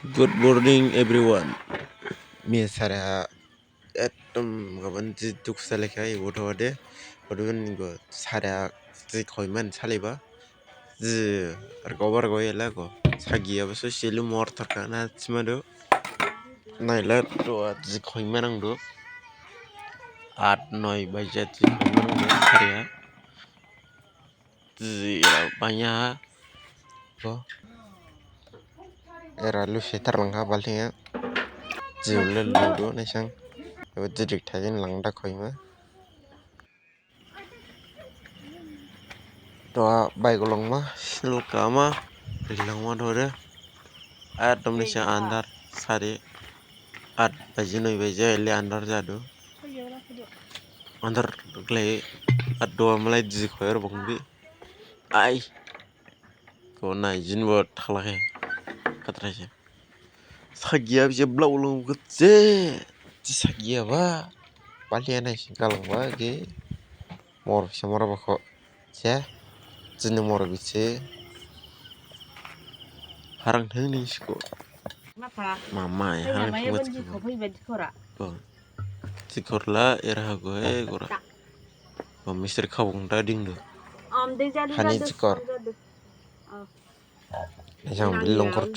Good morning everyone. Misalnya gaban tuk salekai bodo ade bodo go sara koiman saliba argobar go yela go sagi abaso silu mortar kana cimado naila do koiman ang do 8-9 budget koiman do karya banyak go era lu setar langka balnya jiwle ludo nasang jidik tajin langda koima doa baik ulang mah luka mah bilang mah dore adam nisha andar sari ad bajinoi baja ele andar jadu andar glei ad doa mulai jikoyer bongbi ai ko na jin bot khalake katraje sagia bisa blau ulang getse sagia ba balian sih kalau ba ge mor samara bako ya jini mor bice harang thengni siko mama ya harang thengni Sikorla era goe gora. Misteri kawung dading do. Hani sikor. Yang bilong kort.